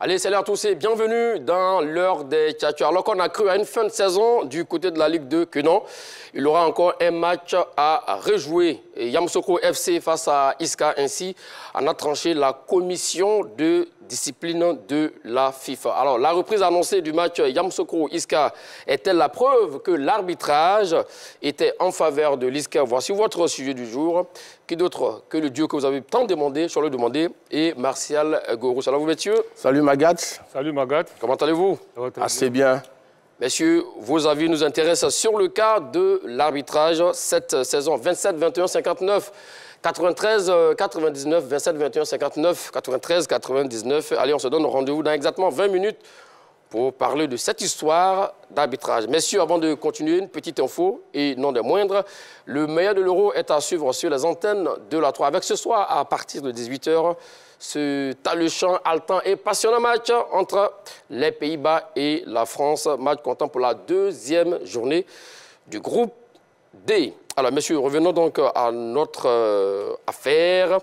Allez, salut à tous et bienvenue dans l'heure des tchatchers. Alors qu'on a cru à une fin de saison du côté de la Ligue 2 que non, il aura encore un match à rejouer. Et Yamoussoukro FC face à Iska ainsi en a tranché la commission de discipline de la FIFA. Alors, la reprise annoncée du match Yamoussoukro-Iska est-elle la preuve que l'arbitrage était en faveur de l'Iska? Voici votre sujet du jour. Qui d'autre que le duo que vous avez tant demandé, sur le demander, et Martial Gorou. Salut vous, messieurs. Salut Magat. Salut Magat. Comment allez-vous? Assez bien. Messieurs, vos avis nous intéressent sur le cas de l'arbitrage cette saison 27, 21, 59, 93, 99, 27, 21, 59, 93, 99. Allez, on se donne rendez-vous dans exactement 20 minutes pour parler de cette histoire d'arbitrage. Messieurs, avant de continuer, une petite info, et non des moindres, le meilleur de l'Euro est à suivre sur les antennes de la 3. Avec ce soir, à partir de 18 h, ce alléchant, haletant et passionnant match entre les Pays-Bas et la France. Match comptant pour la deuxième journée du groupe D. Alors, messieurs, revenons donc à notre affaire.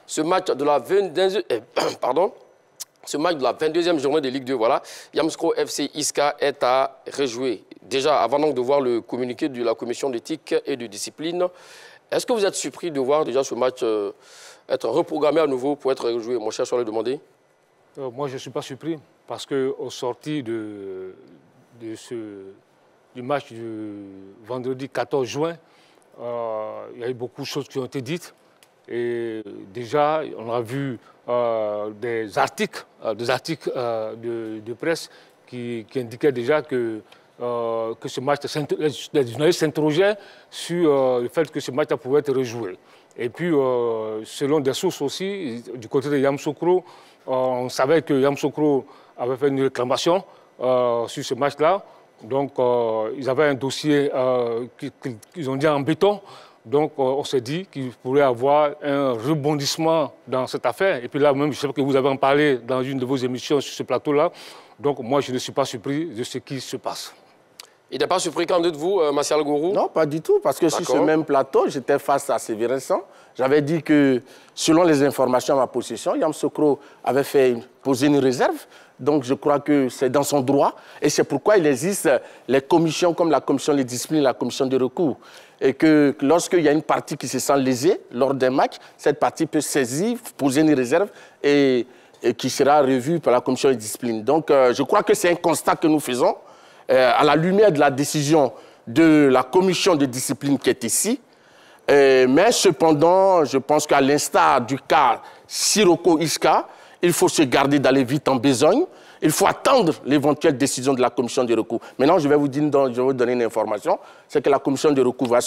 Ce match de la 22e journée de Ligue 2, voilà, Yamoussoukro FC Iska est à rejouer. Déjà, avant donc de voir le communiqué de la commission d'éthique et de discipline, est-ce que vous êtes surpris de voir déjà ce match être reprogrammé à nouveau pour être rejoué? Mon cher, sur le demander. Moi, je ne suis pas surpris parce qu'au sorti du match du vendredi 14 juin, il y a eu beaucoup de choses qui ont été dites. Et déjà, on a vu des articles de presse qui indiquaient déjà que ce match, les journalistes s'interrogeaient sur le fait que ce match pouvait être rejoué. Et puis, selon des sources aussi, du côté de Yamoussoukro, on savait que Yamoussoukro avait fait une réclamation sur ce match-là. Donc, ils avaient un dossier qu'ils ont dit en béton. Donc, on s'est dit qu'il pourrait y avoir un rebondissement dans cette affaire. Et puis là, même, je sais que vous avez en parlé dans une de vos émissions sur ce plateau-là. Donc, moi, je ne suis pas surpris de ce qui se passe. Il n'est pas surpris, qu'en dites-vous, Martial Gorou? Non, pas du tout, parce que sur ce même plateau, j'étais face à Sévérin. J'avais dit que, selon les informations à ma possession, Yamoussoukro avait posé une réserve. Donc, je crois que c'est dans son droit. Et c'est pourquoi il existe les commissions comme la commission de discipline, la commission de recours. Et que lorsqu'il y a une partie qui se sent lésée lors d'un match, cette partie peut saisir, poser une réserve et qui sera revue par la commission de discipline. Donc, je crois que c'est un constat que nous faisons à la lumière de la décision de la commission de discipline qui est ici. Mais cependant, je pense qu'à l'instar du cas Siroko-Iska, il faut se garder d'aller vite en besogne. Il faut attendre l'éventuelle décision de la commission de recours. Maintenant, je vais vous donner une information. C'est que la commission de recours va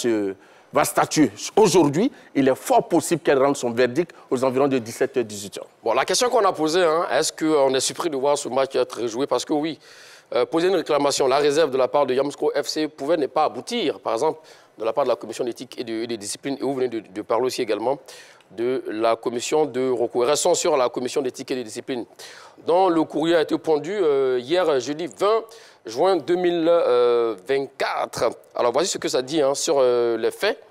statuer. Aujourd'hui, il est fort possible qu'elle rende son verdict aux environs de 17 h, 18 h. Bon, la question qu'on a posée, est-ce qu'on est surpris de voir ce match être rejoué? Parce que oui, poser une réclamation, la réserve de la part de Yamoussoukro FC pouvait ne pas aboutir. Par exemple, de la part de la commission d'éthique et de discipline, et vous venez de parler aussi également de la commission de recours. Restons sur la commission d'éthique et de discipline, dont le courrier a été pondu hier, jeudi 20 juin 2024. Alors, voici ce que ça dit sur les faits.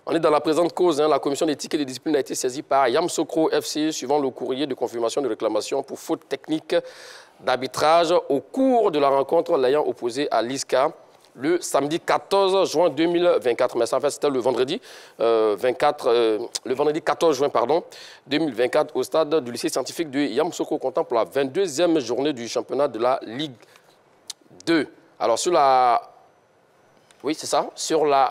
On est dans la présente cause. La commission d'éthique et de discipline a été saisie par Yamoussoukro FC suivant le courrier de confirmation de réclamation pour faute technique d'arbitrage au cours de la rencontre l'ayant opposé à l'ISCA le samedi 14 juin 2024. Mais ça, en fait, c'était le vendredi, le vendredi 14 juin 2024 au stade du lycée scientifique de Yamoussoukro, comptant pour la 22e journée du championnat de la Ligue 2. Alors, sur la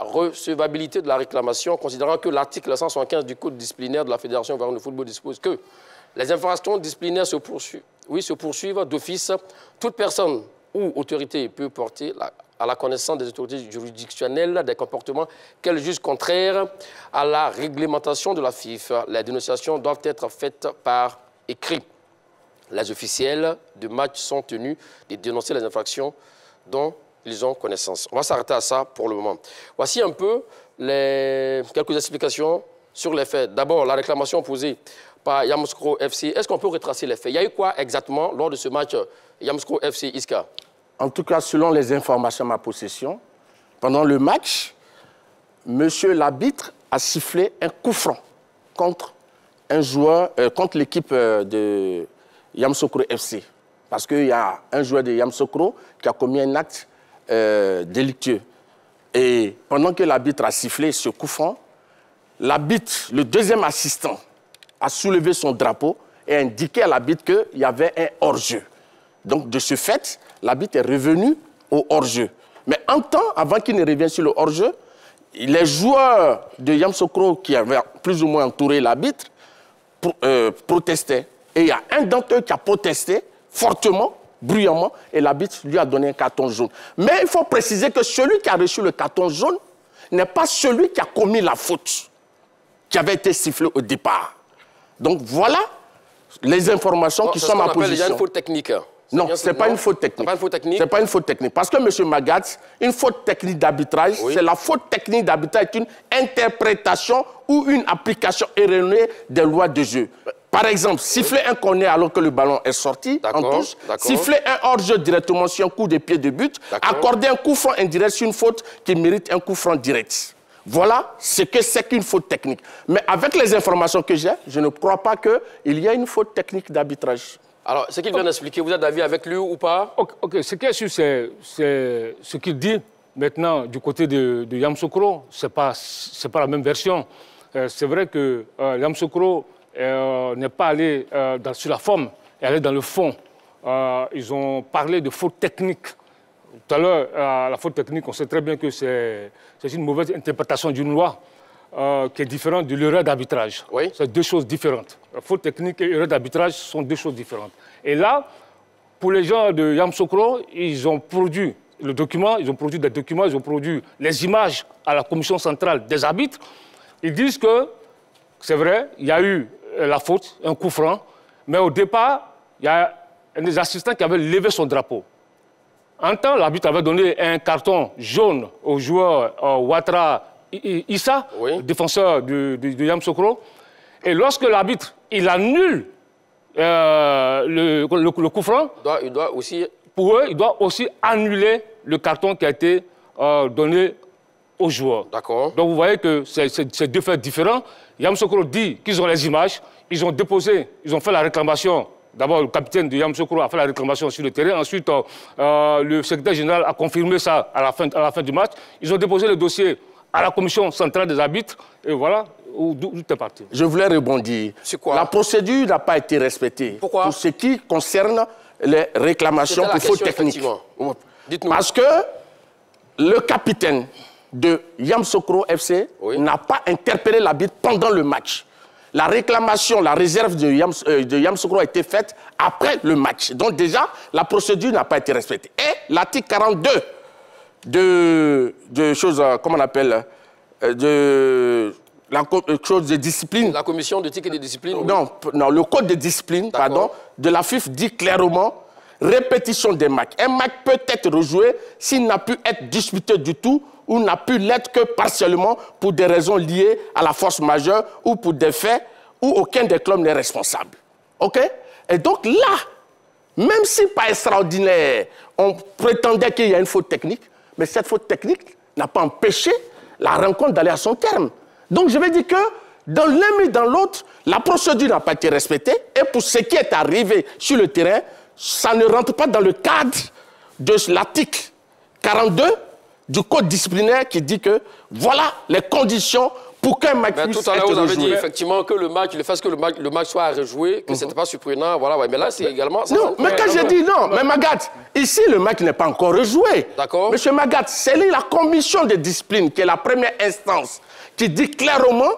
recevabilité de la réclamation, considérant que l'article 175 du Code disciplinaire de la Fédération ivoirienne de football dispose que les infractions disciplinaires se poursuivent d'office. Toute personne ou autorité peut porter à la connaissance des autorités juridictionnelles des comportements qu'elle juge contraires à la réglementation de la FIFA. Les dénonciations doivent être faites par écrit. Les officiels de match sont tenus de dénoncer les infractions dont ils ont connaissance. On va s'arrêter à ça pour le moment. Voici un peu quelques explications sur les faits. D'abord, la réclamation posée par Yamoussoukro FC. Est-ce qu'on peut retracer les faits? Il y a eu quoi exactement lors de ce match Yamoussoukro FC Iska? En tout cas, selon les informations à ma possession, pendant le match, monsieur l'arbitre a sifflé un coup franc contre un joueur, contre l'équipe de Yamoussoukro FC. parce qu'il y a un joueur de Yamoussoukro qui a commis un acte délictueux. Et pendant que l'arbitre a sifflé ce coup franc, l'arbitre, le deuxième assistant, a soulevé son drapeau et a indiqué à l'arbitre qu'il y avait un hors-jeu. Donc, de ce fait, l'arbitre est revenu au hors-jeu. Mais en temps, avant qu'il ne revienne sur le hors-jeu, les joueurs de Yamoussoukro qui avaient plus ou moins entouré l'arbitre protestaient. Et il y a un d'entre eux qui a protesté fortement, bruyamment, et l'arbitre lui a donné un carton jaune. Mais il faut préciser que celui qui a reçu le carton jaune n'est pas celui qui a commis la faute qui avait été sifflée au départ. Donc voilà les informations qui sont à ma position. Il y a une faute technique. Non, ce n'est pas une faute technique. Ce n'est pas une faute technique. Ce n'est pas une faute technique. Parce que, M. Magatz, une faute technique d'arbitrage, c'est la faute technique d'arbitrage, est une interprétation ou une application erronée des lois de jeu. Par exemple, siffler un corner alors que le ballon est sorti en touche, siffler un hors-jeu directement sur un coup de pied de but, accorder un coup franc indirect sur une faute qui mérite un coup franc direct. Voilà ce que c'est qu'une faute technique. Mais avec les informations que j'ai, je ne crois pas qu'il y ait une faute technique d'arbitrage. Alors, ce qu'il vient d'expliquer, vous êtes d'avis avec lui ou pas? Ok, ce qu'il y a sûr, c'est ce qu'il dit maintenant du côté de Yamoussoukro. Ce n'est pas la même version. C'est vrai que Yamoussoukro n'est pas allé sur la forme, il est allé dans le fond. Ils ont parlé de faute technique. Tout à l'heure, la faute technique, on sait très bien que c'est une mauvaise interprétation d'une loi qui est différente de l'erreur d'arbitrage. Oui. C'est deux choses différentes. La faute technique et l'erreur d'arbitrage sont deux choses différentes. Et là, pour les gens de Yamoussoukro, ils ont produit le document, ils ont produit des documents, ils ont produit les images à la commission centrale des arbitres. Ils disent que, c'est vrai, il y a eu la faute, un coup franc, mais au départ, il y a un des assistants qui avait levé son drapeau. En temps, l'arbitre avait donné un carton jaune au joueur Ouattara Issa, défenseur de Yamoussoukro. Et lorsque l'arbitre annule le coup franc, il doit aussi... Pour eux, il doit aussi annuler le carton qui a été donné au joueur. D'accord. Donc vous voyez que c'est deux faits différents. Yamoussoukro dit qu'ils ont les images, ils ont fait la réclamation. D'abord, le capitaine de Yamoussoukro a fait la réclamation sur le terrain. Ensuite, le secrétaire général a confirmé ça à la fin du match. Ils ont déposé le dossier à la commission centrale des arbitres. Et voilà où est parti. Je voulais rebondir. C'est quoi? La procédure n'a pas été respectée. Pourquoi? Pour ce qui concerne les réclamations pour faute technique. Parce que le capitaine de Yamoussoukro FC n'a pas interpellé l'arbitre pendant le match. La réclamation, la réserve de Yamoussoukro a été faite après le match. Donc déjà, la procédure n'a pas été respectée. Et l'article 42 de choses, comment on appelle, de la chose de discipline. La commission d'éthique et de discipline. Non, le code de discipline, pardon, de la FIF dit clairement répétition des matchs. Un match peut être rejoué s'il n'a pu être disputé du tout ou n'a pu l'être que partiellement pour des raisons liées à la force majeure ou pour des faits où aucun des clubs n'est responsable. OK? Et donc là, même si pas extraordinaire, on prétendait qu'il y a une faute technique, mais cette faute technique n'a pas empêché la rencontre d'aller à son terme. Donc je veux dire que dans l'un et dans l'autre, la procédure n'a pas été respectée et pour ce qui est arrivé sur le terrain, ça ne rentre pas dans le cadre de l'article 42 du code disciplinaire qui dit que voilà les conditions pour qu'un match puisse être rejoué. Tout à l'heure, vous avez dit effectivement que le fait que le match soit rejoué, que ce n'était pas surprenant. Voilà, mais là, c'est également... Non, mais quand j'ai dit non, mais Magatz, ici, le match n'est pas encore rejoué. D'accord. Monsieur Magatz, c'est la commission de discipline qui est la première instance qui dit clairement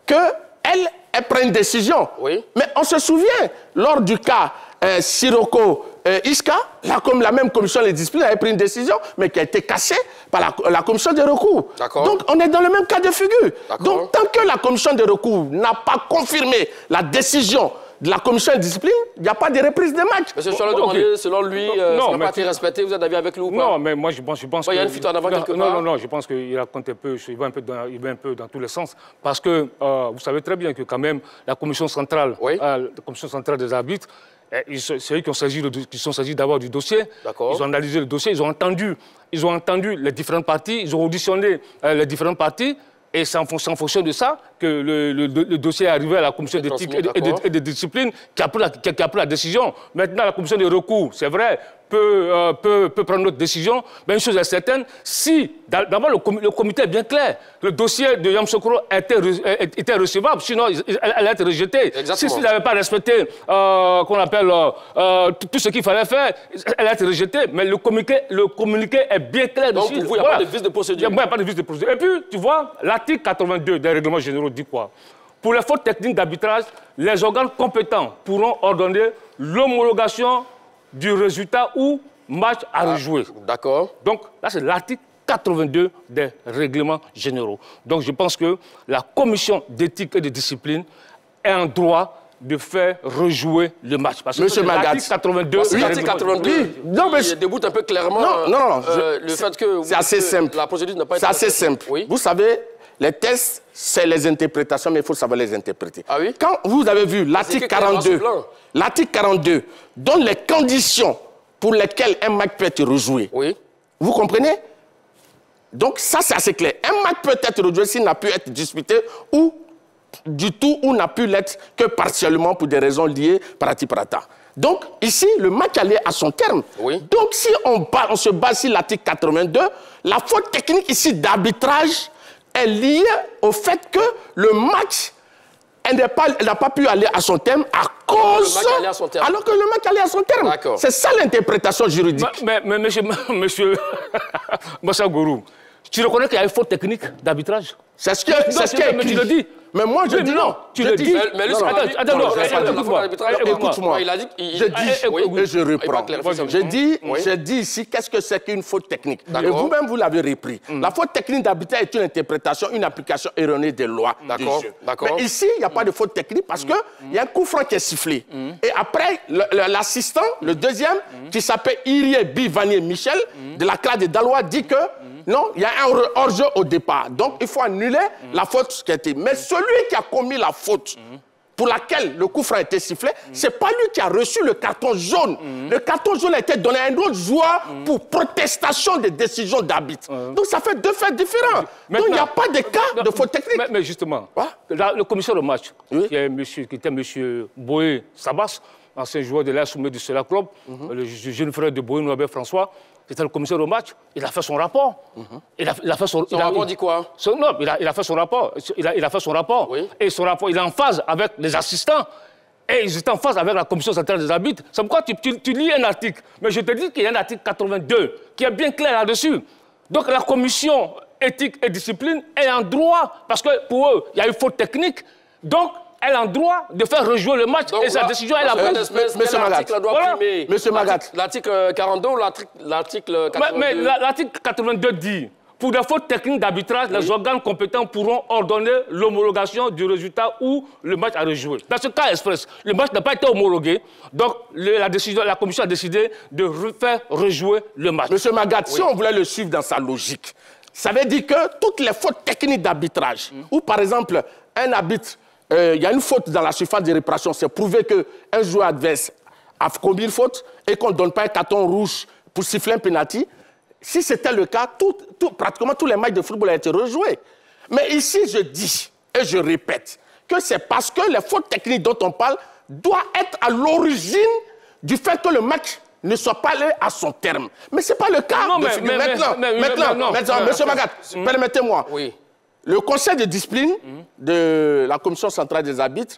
qu'elle prend une décision. Oui. Mais on se souvient, lors du cas Siroko Iska, la même commission de discipline avait pris une décision, mais qui a été cassée par la commission de recours. Donc, on est dans le même cas de figure. Donc, tant que la commission de recours n'a pas confirmé la décision de la commission de discipline, il n'y a pas de reprise de match. Monsieur Charles demandé, selon lui, ça n'a pas été respecté. Vous êtes d'accord avec lui ou pas? Non, mais moi, je pense que... Il y a une fuite en avant quelque part. Non, je pense qu'il raconte un peu, il va un peu dans tous les sens. Parce que vous savez très bien que quand même, la commission centrale, des arbitres, c'est eux qui sont saisis d'abord du dossier. Ils ont analysé le dossier, ils ont entendu les différentes parties, ils ont auditionné les différentes parties. Et c'est en fonction de ça que le dossier est arrivé à la commission d'éthique et de discipline qui a pris la décision. Maintenant, la commission de recours, c'est vrai, peut prendre notre décision. Mais une chose est certaine, si, d'abord, le comité est bien clair, le dossier de Yamoussoukro était recevable, sinon elle a été rejetée. S'il n'avait pas respecté qu'on appelle tout ce qu'il fallait faire, elle a été rejetée. Mais le communiqué est bien clair dessus. Donc, pour vous, il n'y a pas de vice de procédure. Il n'y a pas de vice de procédure. Et puis, tu vois, l'article 82 des règlements généraux dit quoi? Pour les fautes techniques d'arbitrage, les organes compétents pourront ordonner l'homologation du résultat ou match à rejouer. D'accord. Donc, là, c'est l'article 82 des règlements généraux. Donc, je pense que la commission d'éthique et de discipline est en droit de faire rejouer le match. Parce que l'article 82... L'article 82, il déboute un peu clairement le fait que... C'est assez simple. La procédure n'a pas été... C'est assez simple. Oui. Vous savez, les tests, c'est les interprétations, mais il faut savoir les interpréter. Ah oui? Quand vous avez vu l'article 42 donne les conditions pour lesquelles un match peut être rejoué. Oui. Vous comprenez? Donc ça, c'est assez clair. Un match peut être rejoué s'il n'a pu être disputé ou du tout, ou n'a pu l'être que partiellement pour des raisons liées parati-parata. Donc ici, le match allait à son terme. Oui. Donc si on se base sur l'article 82, la faute technique ici d'arbitrage est liée au fait que le match n'a pas pu aller à son terme à cause... Alors que le match allait à son terme. C'est ça l'interprétation juridique. Mais monsieur Moussa Gourou, tu reconnais qu'il y a une faute technique d'arbitrage? C'est ce qui est écrit. Tu le dis. Mais moi, je dis non. Tu le dis. Mais lui, écoute-moi. Il a dit... Je dis, et je reprends. J'ai dit ici, qu'est-ce que c'est qu'une faute technique? Et vous-même, vous l'avez repris. La faute technique d'arbitrage est une interprétation, une application erronée des lois du jeu. Mais ici, il n'y a pas de faute technique parce qu'il y a un coup franc qui est sifflé. Et après, l'assistant, le deuxième, qui s'appelle Irié Vanier Michel, de la classe de Dalois, dit que non, il y a un hors-jeu au départ. Donc, il faut annuler la faute qui a été. Mais celui qui a commis la faute pour laquelle le coup franc a été sifflé, ce n'est pas lui qui a reçu le carton jaune. Le carton jaune a été donné à un autre joueur pour protestation des décisions d'arbitre. Donc, ça fait deux faits différents. Donc, il n'y a pas de cas de faute technique. Mais justement, le commissaire de match, qui était M. Boé Sabas, ancien joueur de l'AS Soumet du Sela Club, le jeune frère de Boé Norbert François, c'était le commissaire au match, il a fait son rapport. Il a fait son rapport dit quoi? Non, il a fait son rapport. Il a fait son rapport. Oui. Et son rapport, il est en phase avec les assistants. Et ils étaient en phase avec la commission centrale des arbitres. C'est pourquoi tu lis un article. Mais je te dis qu'il y a un article 82 qui est bien clair là-dessus. Donc la commission éthique et discipline est en droit, parce que pour eux, il y a une faute technique. Donc, elle a le droit de faire rejouer le match. Donc, et sa décision, elle a prise. Monsieur Magat. Monsieur Magat. L'article 42 ou l'article 82? Mais l'article 82 dit, pour des fautes techniques d'arbitrage, les organes compétents pourront ordonner l'homologation du résultat ou le match à rejouer. Dans ce cas express, le match n'a pas été homologué, donc la commission a décidé de faire rejouer le match. Monsieur Magat, si on voulait le suivre dans sa logique, ça veut dire que toutes les fautes techniques d'arbitrage, ou par exemple, un arbitre, il y a une faute dans la surface de réparation, c'est prouvé qu'un joueur adverse a commis une faute et qu'on ne donne pas un carton rouge pour siffler un penalty. Si c'était le cas, pratiquement tous les matchs de football ont été rejoués. Mais ici, je dis et je répète que c'est parce que les fautes techniques dont on parle doivent être à l'origine du fait que le match ne soit pas allé à son terme. Mais ce n'est pas le cas. Maintenant, monsieur Magat, permettez-moi. Oui. Le conseil de discipline de la commission centrale des arbitres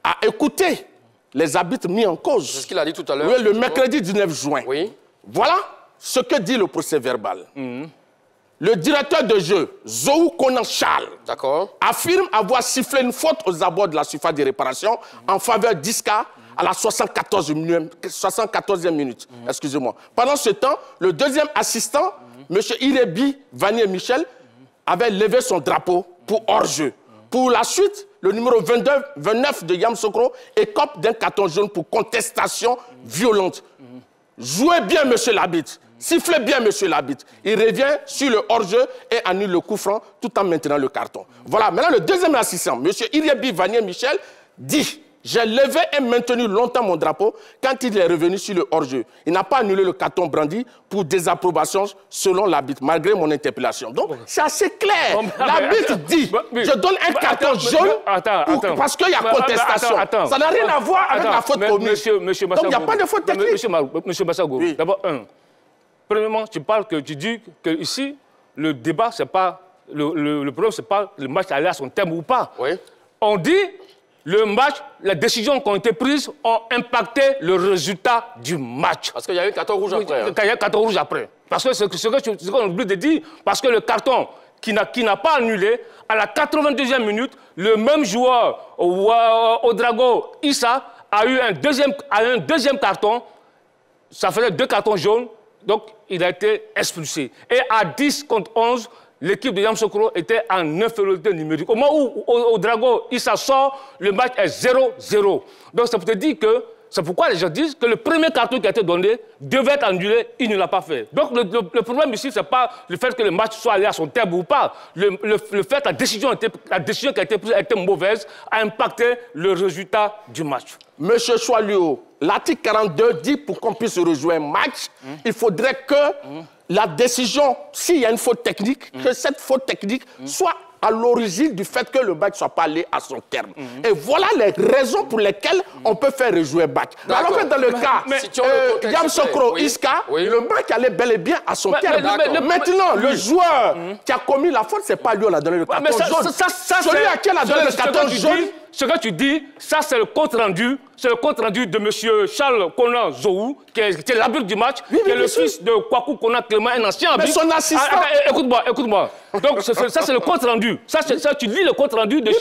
a écouté les arbitres mis en cause. C'est ce qu'il a dit tout à l'heure. Oui, le mercredi 19 juin. Oui. Voilà ce que dit le procès verbal. Le directeur de jeu, Zou Konan Charles, affirme avoir sifflé une faute aux abords de la surface de réparation en faveur d'Iska à la 74e minute. Excusez-moi. Pendant ce temps, le deuxième assistant, M. Irébi Vanier Michel, avait levé son drapeau pour hors-jeu. Pour la suite, le numéro 29 de Yamoussoukro écope d'un carton jaune pour contestation violente. Jouez bien, monsieur l'arbitre. Sifflez bien, monsieur l'arbitre. Il revient sur le hors-jeu et annule le coup franc tout en maintenant le carton. Voilà. Maintenant, le deuxième assistant, monsieur Irébi Vanier Michel, dit, J'ai levé et maintenu longtemps mon drapeau quand il est revenu sur le hors-jeu. Il n'a pas annulé le carton brandi pour désapprobation selon l'arbitre, malgré mon interpellation. Donc, c'est assez clair. L'arbitre dit, je donne un carton jaune parce qu'il y a contestation. Ça n'a rien à voir avec la faute commise. Donc, il n'y a pas de faute technique. Monsieur Massago, d'abord, premièrement, tu dis que ici, le débat, c'est pas... Le problème, c'est pas le match aller à son terme ou pas. Oui. On dit... Le match, les décisions qui ont été prises ont impacté le résultat du match. Parce qu'il y a eu 14 rouges après. Il y a eu 14 rouges après. Parce que ce qu'on oublie de dire, parce que le carton qui n'a pas annulé, à la 82e minute, le même joueur, Ouedraogo Issa, a eu un deuxième carton. Ça faisait 2 cartons jaunes, donc il a été expulsé. Et à 10 contre 11, l'équipe de Yamoussoukro était en infériorité numérique. Au moment où Ouedraogo Issa sort, le match est 0-0. Donc ça peut te dire que c'est pourquoi les gens disent que le premier carton qui a été donné devait être annulé, il ne l'a pas fait. Donc le problème ici, ce n'est pas le fait que le match soit allé à son terme ou pas. Le fait que la décision qui a été prise a été mauvaise, a impacté le résultat du match. Monsieur Choualio, l'article 42 dit pour qu'on puisse rejouer un match, il faudrait que la décision, s'il y a une faute technique, que cette faute technique soit à l'origine du fait que le match ne soit pas allé à son terme. Et voilà les raisons pour lesquelles on peut faire rejouer match. Alors que dans le cas Yamoussoukro Iska, le match allait bel et bien à son terme. Maintenant, le joueur qui a commis la faute, ce n'est pas lui, on a donné le carton jaune. Celui à qui on a donné le carton jaune. Ce que tu dis, ça c'est le compte-rendu. C'est le compte-rendu de M. Charles Konan Zou, qui est l'arbitre du match, qui est le fils de Kwaku Konan Clément, un ancien arbitre. Mais son assistant... Écoute-moi. Donc ça c'est le compte-rendu. Ça, tu lis le compte-rendu de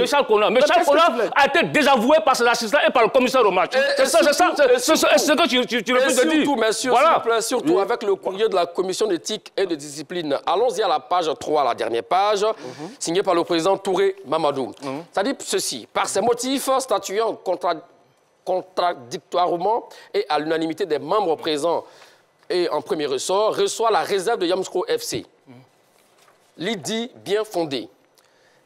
Charles Konan. Mais Charles Konan a été désavoué par ses assistants et par le commissaire au match. C'est ce que tu refuses de dire. Messieurs, surtout avec le courrier de la commission d'éthique et de discipline. Allons-y à la page 3, la dernière page, signée par le président Touré Mamadou. Ça dit ceci. Par ces motifs, statuant contradictoirement et à l'unanimité des membres présents et en premier ressort, reçoit la réserve de Yamoussoukro FC. L'IDI bien fondé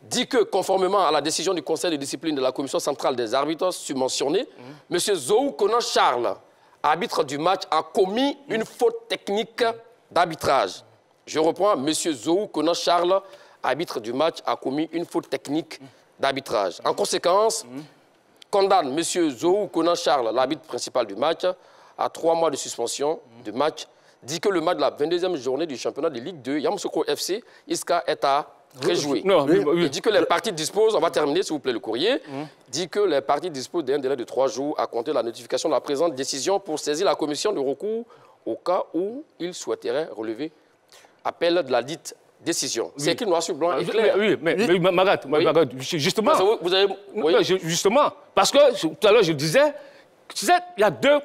dit que, conformément à la décision du conseil de discipline de la commission centrale des arbitres subventionnés, M. Zou Konan Charles, arbitre du match, a commis une faute technique d'arbitrage. Je reprends, M. Zou Konan Charles, arbitre du match, a commis une faute technique d'arbitrage. En conséquence, condamne M. Zou Konan Charles, l'arbitre principal du match, à 3 mois de suspension de match, dit que le match de la 22e journée du championnat de Ligue 2, Yamoussoukro FC, Iska est à réjouer. Il dit que les parties disposent, on va terminer s'il vous plaît le courrier, dit que les parties disposent d'un délai de 3 jours à compter la notification de la présente décision pour saisir la commission de recours au cas où il souhaiterait relever appel de la dite décision. C'est écrit noir sur blanc et clair. Oui, mais Magat, justement, justement, parce que tout à l'heure je disais, tu sais, il y a deux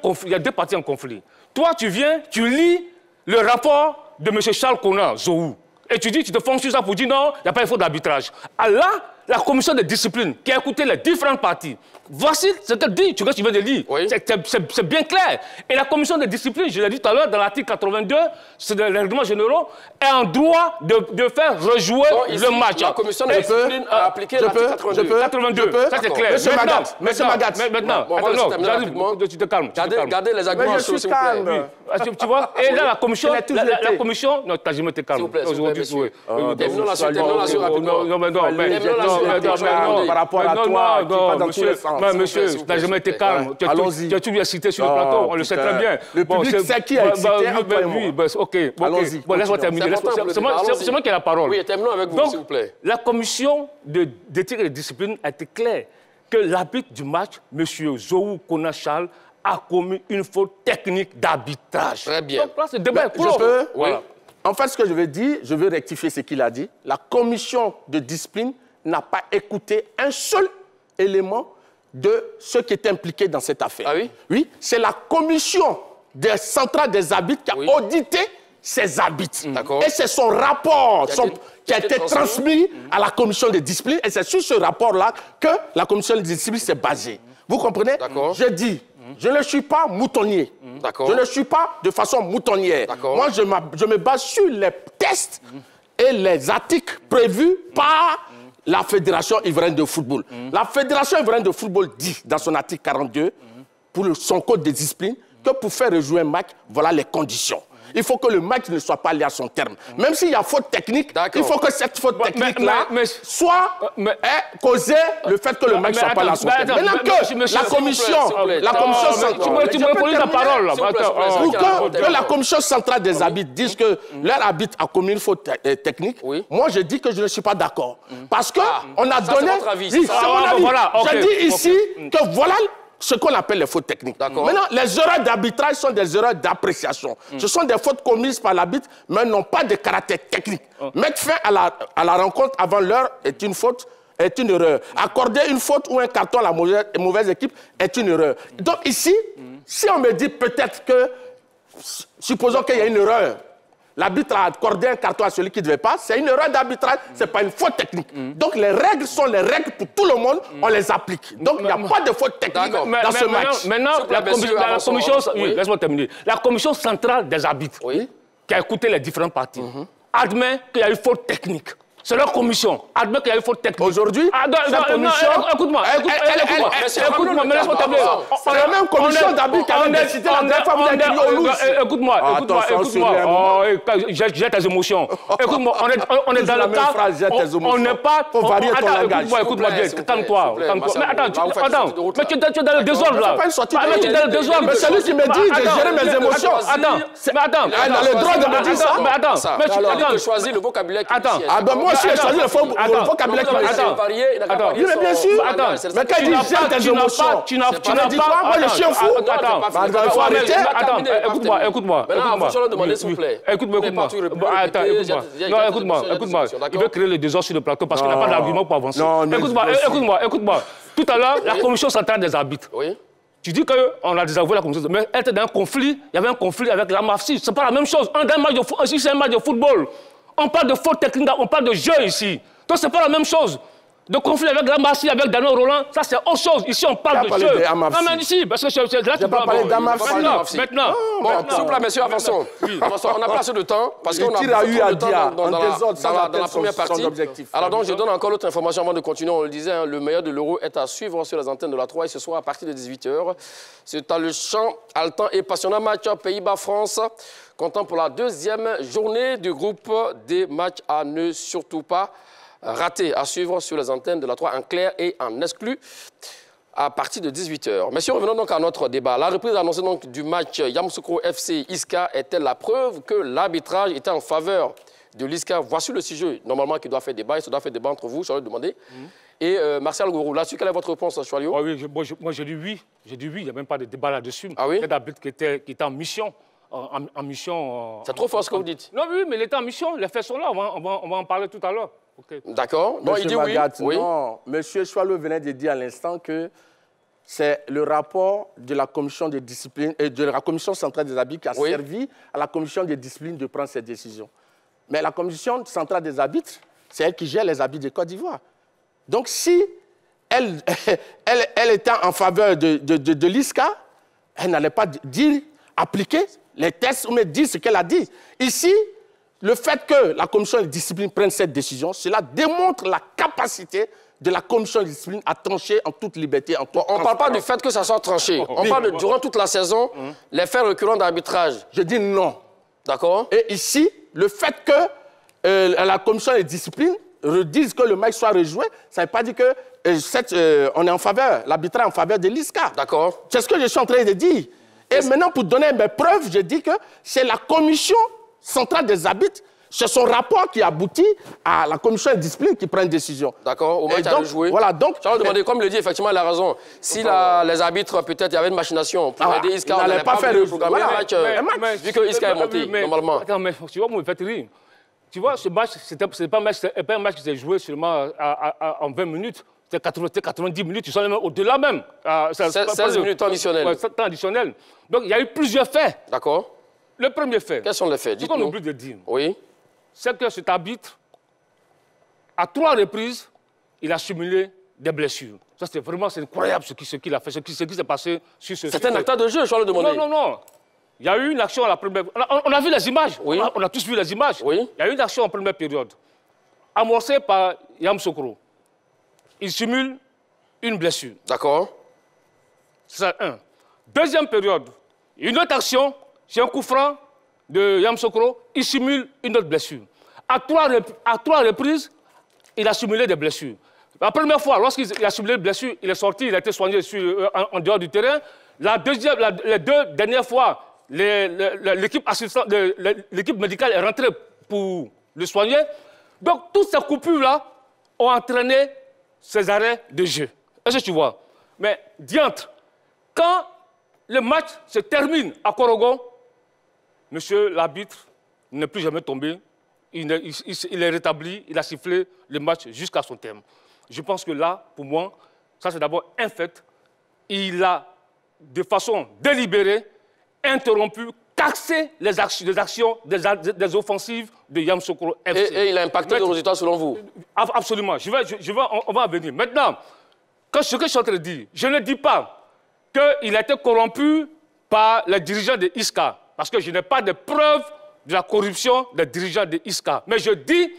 parties en conflit. Toi, tu viens, tu lis le rapport de M. Charles Konan Zou et tu dis, tu te fonds sur ça pour dire non, il n'y a pas de faute d'arbitrage. Là, la commission de discipline qui a écouté les différentes parties, voici ce qu'elle dit, tu viens de lire. C'est bien clair. Et la commission de discipline, je l'ai dit tout à l'heure, dans l'article 82, c'est les règlements généraux, est en droit de faire rejouer le match. La commission de discipline a appliqué l'article 82. Ça c'est clair. Monsieur Magat. Maintenant, tu te calmes. Gardez les arguments chauds, s'il vous plaît. Tu vois, et là, la commission... Non, t'as jamais été calme. Terminons la suite rapidement. Par rapport à toi, qui va dans tous les sens. Monsieur, tu n'as jamais été calme. Tu as tout bien cité sur le plateau, on le sait très bien. Le public sait qui a excité. Oui, ok. Allons-y. Laisse-moi terminer. C'est moi qui ai la parole. Oui, terminons avec vous, s'il vous plaît. La commission d'éthique et de discipline a été claire que l'arbitre du match, M. Zou Konan Charles, a commis une faute technique d'arbitrage. Très bien. Donc là, ce débat est clos. Je peux? Oui. En fait, ce que je veux dire, je veux rectifier ce qu'il a dit. La commission de discipline n'a pas écouté un seul élément de ceux qui étaient impliqués dans cette affaire. Ah oui? Oui, c'est la commission centrale des arbitres qui a audité ces arbitres. Et c'est son rapport qui a été transmis à la commission de discipline. Et c'est sur ce rapport-là que la commission de discipline s'est basée. Vous comprenez? Je dis, je ne suis pas moutonnier. Je ne suis pas de façon moutonnière. Moi, je me base sur les tests et les articles prévus par la Fédération ivoirienne de football. La Fédération ivoirienne de football dit dans son article 42, pour son code de discipline, que pour faire rejouer un match, voilà les conditions. Il faut que le match ne soit pas allé à son terme. Même s'il y a faute technique, il faut que cette faute technique-là soit causée le fait que le match ne soit pas allé à son terme. Maintenant que la commission centrale... Tu me poses la parole. Pour que la commission centrale des arbitres dise que leur arbitre a commis une faute technique, moi je dis que je ne suis pas d'accord. Parce qu'on a donné... C'est mon avis. Je dis ici que voilà... ce qu'on appelle les fautes techniques. Maintenant, les erreurs d'arbitrage sont des erreurs d'appréciation. Ce sont des fautes commises par l'arbitre, mais n'ont pas de caractère technique. Mettre fin à la rencontre avant l'heure est une faute, est une erreur. Accorder une faute ou un carton à la mauvaise équipe est une erreur. Donc ici, si on me dit peut-être que, supposons qu'il y a une erreur, l'arbitre a accordé un carton à celui qui ne devait pas, c'est une erreur d'arbitrage, ce n'est pas une faute technique. Donc les règles sont les règles pour tout le monde, on les applique. Donc il n'y a pas de faute technique dans ce match. Maintenant, la commission, laisse-moi terminer. La commission centrale des arbitres, qui a écouté les différentes parties, admet qu'il y a eu faute technique. C'est leur commission. Admet qu'il y a eu faute technique. Aujourd'hui, cette commission... Écoute-moi, mais laisse-moi terminer. C'est la même commission d'arbitre qui avait décidé la dernière fois, vous avez dit au louche. Écoute-moi. J'ai tes émotions. Écoute-moi, on est dans le cas... On n'est pas... Faut varier ton langage. Écoute-moi bien, calme-toi. Mais attends, mais tu es dans le désordre, là. Tu es dans le désordre. Mais c'est lui qui me dit de gérer mes émotions. Attends. Il a le droit de me dire ça. Mais attends. Mais tu choisis le vocabulaire qui Attends. Moi, je suis choisi le vocabulaire qui Attends, mais bien sûr. Mais quand il dit gère tes émotions, tu n'as pas... Moi, je suis un fou. Il faut arrêter. Attends, écoute-moi. Maintenant, je vais demander, s'il vous plaît. Écoute-moi. Il veut créer le désordre sur le plateau parce qu'il n'a pas d'argument pour avancer. Écoute-moi. Tout à l'heure, la commission centrale des arbitres. Tu dis qu'on a désavoué la commission, mais elle était dans un conflit. Il y avait un conflit avec la MAFSI. C'est pas la même chose. Ici, c'est un match de football. On parle de faute technique, on parle de jeu ici. Donc, c'est pas la même chose. De conflit avec la Massi, avec Daniel Roland, ça c'est autre chose. Ici, on parle de jeu. Non, mais ici, parce que c'est là que tu parles de Maintenant. Bon, s'il vous plaît, messieurs, avançons. On n'a pas assez de temps, parce qu'on a eu à dire dans la première partie. Alors donc, je donne encore l'autre information avant de continuer. On le disait, le meilleur de l'Euro est à suivre sur les antennes de la 3 et ce soir à partir de 18h. C'est à le champ haletant et passionnant match Pays-Bas-France, comptant pour la deuxième journée du groupe des matchs à ne surtout pas rater, à suivre sur les antennes de la 3 en clair et en exclu à partir de 18h. Messieurs, revenons donc à notre débat. La reprise annoncée donc du match Yamoussoukro FC Iska est-elle la preuve que l'arbitrage était en faveur de l'Iska? Voici le sujet normalement qui doit faire débat. Il se doit faire débat entre vous, je vais le demander. Et Martial Gourou, là-dessus, quelle est votre réponse, Choualio? Oui, moi je dis oui. Je dis oui, il n'y a même pas de débat là-dessus. Ah oui? C'est l'arbitre qui était en mission. C'est trop fort ce que vous dites. Non, oui, mais il était en mission. Les faits sont là. On va en parler tout à l'heure. Okay. D'accord. Donc il dit Magat, oui. Non, Monsieur Choualio venait de dire à l'instant que c'est le rapport de la commission de discipline et de la commission centrale des arbitres qui a servi à la commission de discipline de prendre cette décision. Mais la commission centrale des arbitres, c'est elle qui gère les arbitres de Côte d'Ivoire. Donc si elle était en faveur de l'ISCA, elle n'allait pas dire, appliquer les tests ou me dire ce qu'elle a dit. Ici, le fait que la commission de discipline prenne cette décision, cela démontre la capacité de la commission de discipline à trancher en toute liberté. On ne parle pas du fait que ça soit tranché. On parle de, durant toute la saison, les faits récurrents d'arbitrage. Je dis non. D'accord. Et ici, le fait que la commission de discipline redise que le match soit rejoué, ça ne veut pas dire que on est en faveur, l'arbitrage est en faveur de l'ISCA. D'accord. C'est ce que je suis en train de dire. Et maintenant, pour donner mes preuves, je dis que c'est la commission centrale des arbitres, c'est son rapport qui aboutit à la commission de discipline qui prend une décision. D'accord, au match à jouer. Voilà, donc... Je vais demander, comme le dit, effectivement, il a raison. Si les arbitres, peut-être, il y avait une machination pour aider Iska, on n'allait pas faire le programme. Vu que Iska est monté, normalement. Attends, mais tu vois, vous me faites rire. Tu vois, ce match, ce n'est pas un match qui s'est joué seulement en 20 minutes. C'était 90 minutes, ils sont même au-delà même. 16 minutes temps additionnel. Ouais, temps additionnel. Donc, il y a eu plusieurs faits. D'accord. Le premier fait. Quels sont les faits? Ce qu'on oublie de dire. Oui. C'est que cet arbitre, à 3 reprises, il a simulé des blessures. Ça, c'est vraiment incroyable ce qu'il a fait, ce qui s'est passé sur ce... C'est un acteur de jeu, je dois le demander. Non. Il y a eu une action à la première... On a vu les images. Oui. On a tous vu les images. Oui. Il y a eu une action en première période, amorcée par Yamoussoukro. il simule une blessure. D'accord. C'est ça, un. Deuxième période, une autre action, c'est un coup franc de Yamoussoukro, il simule une autre blessure. À trois reprises, il a simulé des blessures. La première fois, lorsqu'il a simulé une blessure, il est sorti, il a été soigné en dehors du terrain. Les deux dernières fois, l'équipe médicale est rentrée pour le soigner. Donc, toutes ces coupures-là ont entraîné ces arrêts de jeu. Est-ce que tu vois? Mais diantre, quand le match se termine à Korogo, monsieur l'arbitre n'est plus jamais tombé. Il est rétabli, il a sifflé le match jusqu'à son terme. Je pense que là, pour moi, ça c'est d'abord un fait. Il a, de façon délibérée, interrompu, taxé les actions des offensives de Yamoussoukro FC. Et il a impacté le résultat selon vous? Absolument. On va en venir. Maintenant, ce que je suis en train de dire, je ne dis pas qu'il a été corrompu par les dirigeants de ISCA, parce que je n'ai pas de preuves de la corruption des dirigeants de ISCA. Mais je dis,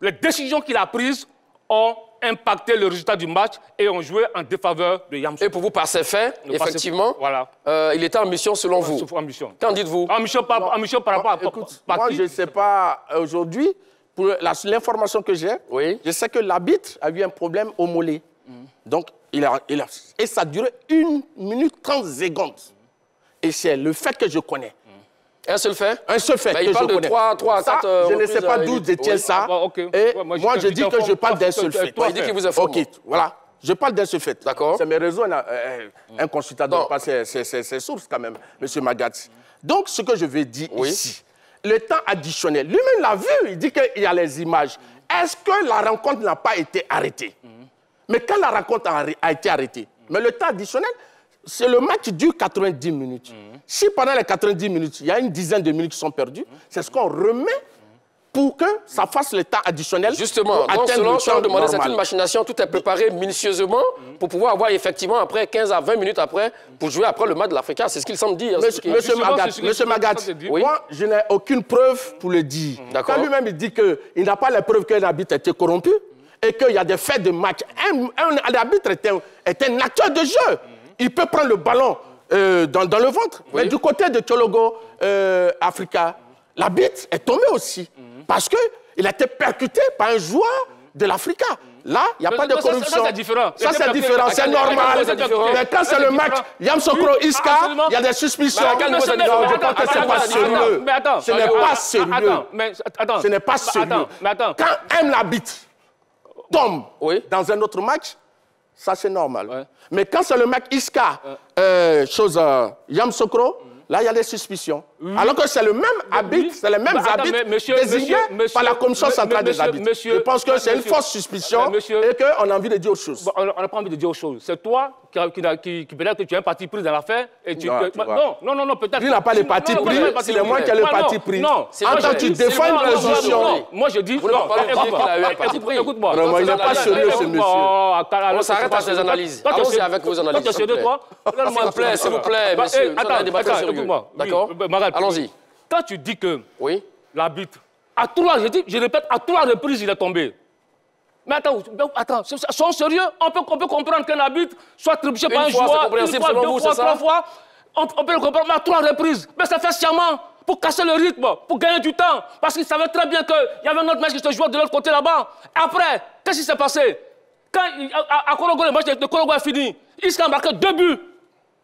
les décisions qu'il a prises ont impacté le résultat du match et ont joué en défaveur de Yamoussoukro. Et pour vous, par ces faits, effectivement, voilà. Il était en mission selon vous? En mission. Qu'en dites-vous? En mission par rapport à... Moi, je ne sais pas aujourd'hui, pour l'information que j'ai, je sais que l'arbitre a eu un problème au mollet. Donc, et ça a duré 1 minute 30 secondes. Et c'est le fait que je connais. Un seul fait? Un seul fait que je connais. 3 à 4 je ne sais pas d'où détient ça. Et moi, je dis que je parle d'un seul fait. Il dit qu'il vous informe. Ok, voilà. Je parle d'un seul fait. D'accord. C'est mes réseaux. Un consultant ne doit pas ses sources quand même, M. Magat. Donc, ce que je veux dire ici, le temps additionnel, lui-même l'a vu, il dit qu'il y a les images. Est-ce que la rencontre n'a pas été arrêtée? Mais quand la rencontre a été arrêtée, mais le temps additionnel, c'est le match qui dure 90 minutes. Si pendant les 90 minutes, il y a une dizaine de minutes qui sont perdues, c'est ce qu'on remet pour que ça fasse le temps additionnel. Justement, donc selon ce qu'on demandait, c'est une machination, tout est préparé minutieusement pour pouvoir avoir effectivement après 15 à 20 minutes après, pour jouer après le match de l'Africa. C'est ce qu'il semble dire. Monsieur Magat, moi, je n'ai aucune preuve pour le dire. Quand lui-même il dit qu'il n'a pas la preuve qu'un arbitre a été corrompu et qu'il y a des faits de match, un arbitre est un acteur de jeu. Il peut prendre le ballon dans le ventre. Mais du côté de Tchologo Africa, l'arbitre est tombé aussi. Parce qu'il a été percuté par un joueur de l'Africa. Là, il n'y a pas de corruption. Ça, c'est différent. Ça, c'est différent. C'est normal. Mais quand c'est le match Yamoussoukro Iska, il y a des suspicions. Je pense que ce n'est pas sérieux. Ce n'est pas sérieux. Ce n'est pas sérieux. Quand un arbitre tombe dans un autre match, ça, c'est normal. Mais quand c'est le mec Iska, Yamoussoukro, là, il y a des suspicions. Alors que c'est le même arbitre, c'est les mêmes arbitres désignés par la Commission centrale des arbitres. Je pense que c'est une fausse suspicion et qu'on a envie de dire autre chose. On n'a pas envie de dire autre chose. C'est toi qui peut-être que tu as un parti pris dans l'affaire. Non, peut-être. Il n'a pas de parti pris, c'est moi qui ai le parti pris. Non, quand tu défends une position. Moi, je dis. Écoute-moi. Il n'est pas sérieux, ce monsieur. On s'arrête à ces analyses. Allons-y avec vos analyses. Toi, tu es sérieux, toi? S'il vous plaît, monsieur. D'accord. Allons-y. Quand tu dis que l'arbitre, je répète, à 3 reprises, il est tombé. Mais attends, soyons sérieux. On peut comprendre qu'un arbitre soit trébuché par un joueur, une fois, 2 fois, 3 fois. On peut le comprendre, mais à 3 reprises. Mais ça fait sciemment pour casser le rythme, pour gagner du temps. Parce qu'il savait très bien qu'il y avait un autre match qui se jouait de l'autre côté là-bas. Après, qu'est-ce qui s'est passé? Quand à Korogo, le match de Korogo est fini, il a marqué 2 buts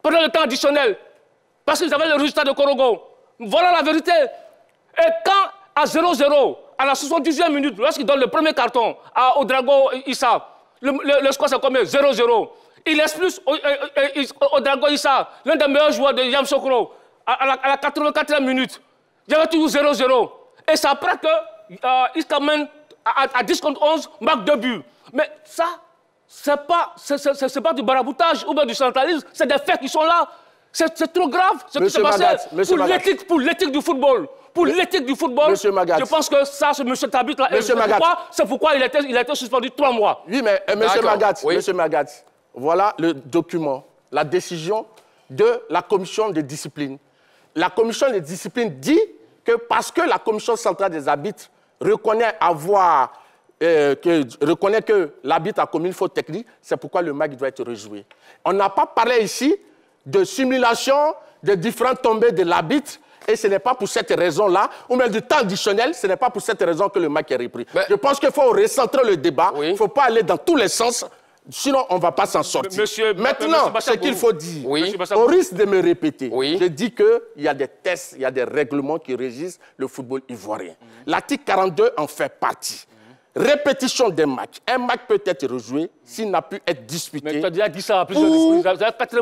pendant le temps additionnel. Parce qu'ils avaient le résultat de Korogo. Voilà la vérité. Et quand, à 0-0, à la 70e minute, lorsqu'il donne le premier carton au Drago Issa, le score c'est combien? 0-0. Il expulse au Drago Issa, l'un des meilleurs joueurs de Yamoussoukro, à la 84e minute. Il y avait toujours 0-0. Et c'est après que Issa mène à 10 contre 11, marque 2 buts. Mais ça, c'est pas du baraboutage ou bien du centralisme, c'est des faits qui sont là. C'est trop grave ce qui s'est passé pour l'éthique du football. Pour l'éthique du football, je pense que ça, ce monsieur Tabit-là, c'est pourquoi il a été suspendu 3 mois. Oui, mais monsieur Magat, voilà le document, la décision de la commission de discipline. La commission de discipline dit que parce que la commission centrale des arbitres reconnaît avoir reconnaît que l'arbitre a commis une faute technique, c'est pourquoi le match doit être rejoué. On n'a pas parlé ici de simulation, de différentes tombées de l'arbitre, et ce n'est pas pour cette raison-là, ou même du temps additionnel, ce n'est pas pour cette raison que le match est repris. Mais je pense qu'il faut recentrer le débat, il ne faut pas aller dans tous les sens, sinon on ne va pas s'en sortir. Maintenant, ce qu'il faut dire, on risque de me répéter. Je dis qu'il y a des tests, il y a des règlements qui régissent le football ivoirien. L'article 42 en fait partie. Répétition des matchs. Un match peut être rejoué s'il n'a pu être disputé. Mais tu as déjà dit ça à plusieurs reprises.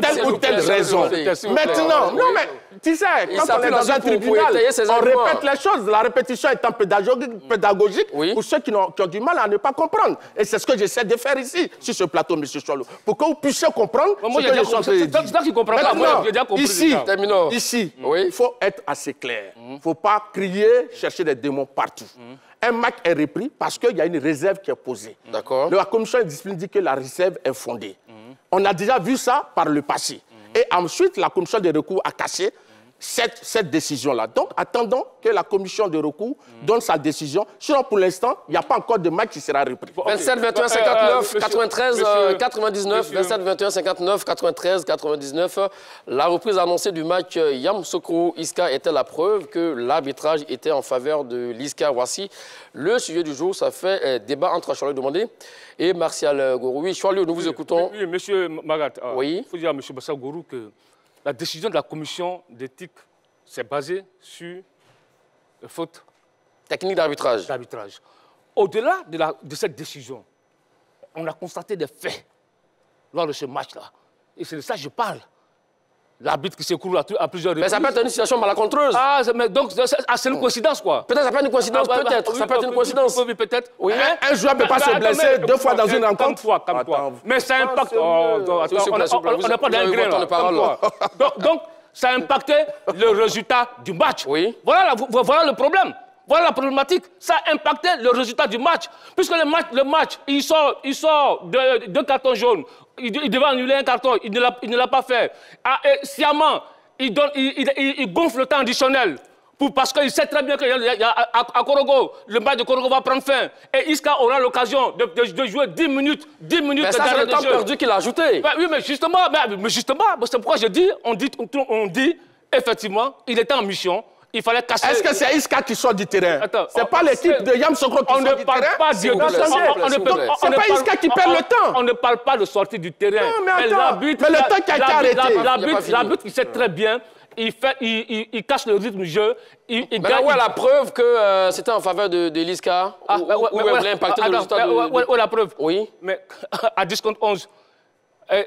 Telle ou telle raison. Maintenant, non mais, tu sais, quand on est dans un tribunal, on répète les choses. La répétition étant pédagogique pour ceux qui ont du mal à ne pas comprendre. Et c'est ce que j'essaie de faire ici, sur ce plateau, M. Choualou. Pour que vous puissiez comprendre ce que je suis en train de dire. C'est ça qui comprend pas. Moi, j'ai déjà compris. Ici, il faut être assez clair. Il ne faut pas crier, chercher des démons partout. Un match est repris parce qu'il y a une réserve qui est posée. La commission de discipline dit que la réserve est fondée. On a déjà vu ça par le passé. Et ensuite, la commission de recours a cassé cette décision-là. Donc, attendons que la commission de recours donne sa décision. Sinon, pour l'instant, il n'y a pas encore de match qui sera repris. 27, 21, 59, 93, 99, 27, 21, 59, 93, 99. La reprise annoncée du match Yamoussoukro-Iska était la preuve que l'arbitrage était en faveur de l'Iska. Voici le sujet du jour. Ça fait débat entre Charles Demandé et Martial Gourou. Oui, Charles, nous vous écoutons. Oui, monsieur Magat, il faut dire à monsieur Bassa Gourou que la décision de la commission d'éthique s'est basée sur une faute technique d'arbitrage. Au-delà de cette décision, on a constaté des faits lors de ce match-là. Et c'est de ça que je parle. L'arbitre qui s'écoule à plusieurs reprises. Mais ça peut être une situation malacontreuse. Donc c'est une coïncidence, quoi. Peut-être ça peut être une coïncidence, peut-être. Ça peut être une coïncidence. Peut-être. Un joueur ne peut pas se blesser 2 fois dans une rencontre. Mais ça impacte... On n'a pas d'ingré, là. Donc, ça a impacté le résultat du match. Voilà le problème. Voilà la problématique. Ça a impacté le résultat du match. Puisque le match, il sort de 2 cartons jaunes. Il devait annuler un carton. Il ne l'a pas fait. Sciemment, il gonfle le temps additionnel. Parce qu'il sait très bien qu'à Korogo, le match de Korogo va prendre fin. Et Iska aura l'occasion de jouer 10 minutes. 10 minutes mais ça, c'est le temps perdu qu'il a ajouté. Oui, mais justement, c'est pourquoi on dit, effectivement, il était en mission. Il fallait casser... Est-ce que c'est Iska qui sort du terrain? C'est pas l'équipe de Yamoussoukro qui sort du terrain? On ne parle pas de... C'est pas Iska qui perd le temps. On ne parle pas de sortie du terrain. Non, mais attends, mais le temps qui a été arrêté. L'arbitre, il sait très bien, il casse le rythme du jeu. Mais où est la preuve que c'était en faveur de l'Iska? Où est l'impact de résultat Où est la preuve? Oui. Mais à 10 contre 11...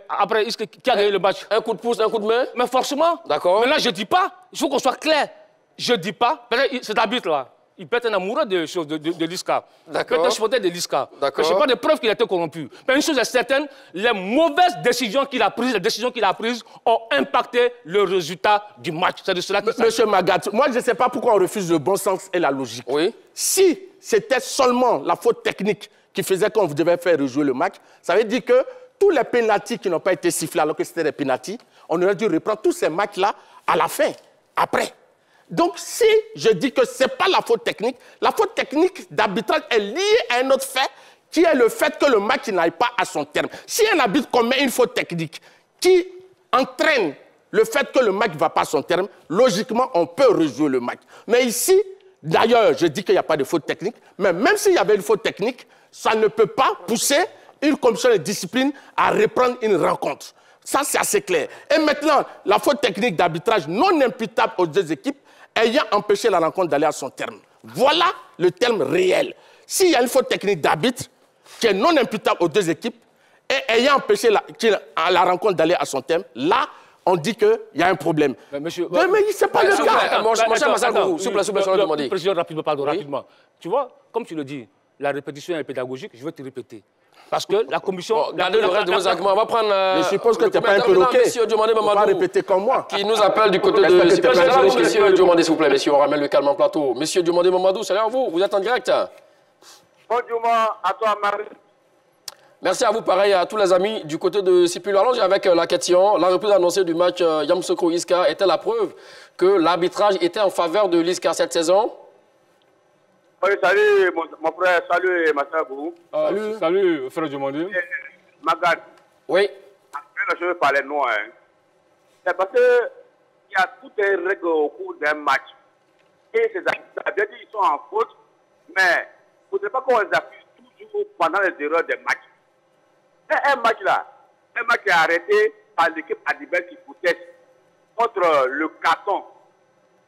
Après, qui a gagné le match? Un coup de pouce, un coup de main? Mais forcément. D'accord. Mais là, je ne dis pas. Il faut qu'on soit clair. Je ne dis pas. Cet arbitre-là, il peut être un amoureux de l'Iska. Il peut être un supporter de l'Iska. Mais je n'ai pas de preuve qu'il a été corrompu. Mais une chose est certaine, les mauvaises décisions qu'il a prises, ont impacté le résultat du match. C'est de cela qu'il s'agit. Monsieur Magat, moi, je ne sais pas pourquoi on refuse le bon sens et la logique. Si c'était seulement la faute technique qui faisait qu'on devait faire rejouer le match, ça veut dire que tous les pénaltys qui n'ont pas été sifflés alors que c'était des pénaltys, on aurait dû reprendre tous ces matchs-là à la fin, après. Donc, si je dis que ce n'est pas la faute technique d'arbitrage est liée à un autre fait, qui est le fait que le match n'aille pas à son terme. Si un arbitre commet une faute technique qui entraîne le fait que le match ne va pas à son terme, logiquement, on peut rejouer le match. Mais ici, d'ailleurs, je dis qu'il n'y a pas de faute technique, mais même s'il y avait une faute technique, ça ne peut pas pousser une commission de discipline à reprendre une rencontre. Ça, c'est assez clair. Et maintenant, la faute technique d'arbitrage non imputable aux deux équipes ayant empêché la rencontre d'aller à son terme. Voilà le terme réel. S'il y a une faute technique d'arbitre qui est non imputable aux deux équipes et ayant empêché la rencontre d'aller à son terme, là, on dit qu'il y a un problème. Mais ce n'est pas le cas. Mon cher Martial Gourou, s'il vous plaît, je vais demander. Président, rapidement. Tu vois, comme tu le dis, la répétition est pédagogique, je vais te répéter. Parce que la commission... Regardez le reste de vos arguments. On va prendre... je suppose que tu n'es pas interloqué. Monsieur Diomandé Mamadou. Pas répéter comme moi. Qui nous appelle du côté de... Monsieur Diomandé, s'il vous plaît, messieurs, on ramène le calme en plateau. Monsieur Diomandé Mamadou, salut à vous. Vous êtes en direct. Bonjour à toi, Marie. Merci à vous, pareil à tous les amis du côté de Sipul. Allons avec la question. La reprise annoncée du match Yamoussoukro-Iska était la preuve que l'arbitrage était en faveur de l'Iska cette saison? Oui, salut mon frère, salut ma soeur Gourou. Salut frère Diomandé. Magad. Oui. Je veux parler noir. Hein. C'est parce que il y a toutes les règles au cours d'un match. Et ces arbitres, ils sont en faute, mais il ne faudrait pas qu'on les accuse toujours pendant les erreurs des matchs. Un match là, un match est arrêté par l'équipe adverse qui proteste contre le carton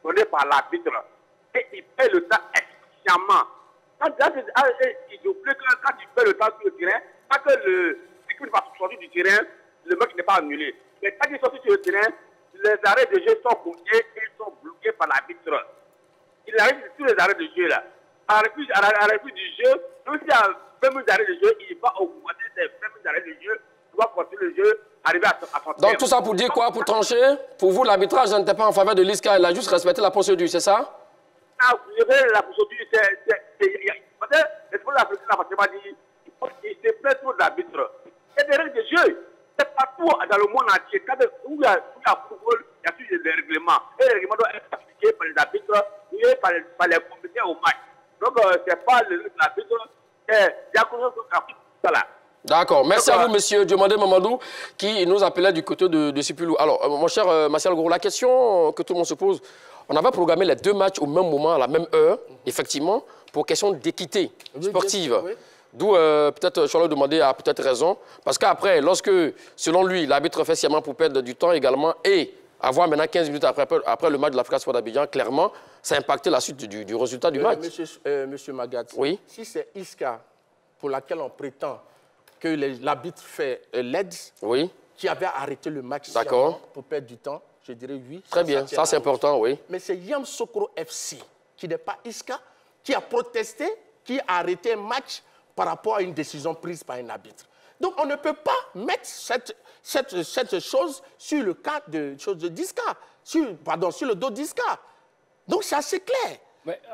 donné par l'arbitre. Et il fait le temps extrêmement. Quand tu fais le temps sur le terrain, pas que l'équipe va sortir du terrain, le match n'est pas annulé. Mais quand il sort sur le terrain, les arrêts de jeu sont comptés et sont bloqués par l'arbitre. Il arrive sur les arrêts de jeu là. À la refus du jeu, même s'il y a 20 minutes d'arrêt de jeu, il va augmenter ces 20 minutes d'arrêt de jeu. Il va continuer le jeu, arriver à son terme. Donc tout ça pour dire quoi? Pour trancher? Pour vous, l'arbitrage n'était pas en faveur de l'ISCA, il a juste respecté la procédure, c'est ça? Ah, la procédure, c'est pour l'Afrique, il se plaît trop d'arbitres. Il y a des règles de jeu. C'est partout dans le monde entier. Où il y a football, il y a toujours des règlements. Et les règlements doivent être appliqués par les arbitres et par les compétents au match. Donc, ce n'est pas l'arbitre, c'est la voilà. D'accord. Merci à vous, monsieur Diomandé Mamadou, qui nous appelait du côté de Sipulou. Alors, mon cher Martial Gourou, la question que tout le monde se pose, on avait programmé les deux matchs au même moment, à la même heure, effectivement, pour question d'équité sportive. Oui. D'où peut-être Charles Demandé a peut-être raison. Parce qu'après, lorsque, selon lui, l'arbitre fait sciemment pour perdre du temps également et avoir maintenant 15 minutes après le match de l'Africa Sport d'Abidjan, clairement, ça a impacté la suite du résultat du match. Monsieur Magat, oui? Si c'est ISCA pour laquelle on prétend que l'arbitre fait l'aide, oui, qui avait arrêté le match pour perdre du temps, je dirais oui. Très bien, ça c'est important, oui. Mais c'est Yamoussoukro FC, qui n'est pas ISCA, qui a protesté, qui a arrêté un match par rapport à une décision prise par un arbitre. Donc on ne peut pas mettre cette chose sur le cas de d'ISCA, sur le dos d'ISCA. Donc c'est assez clair.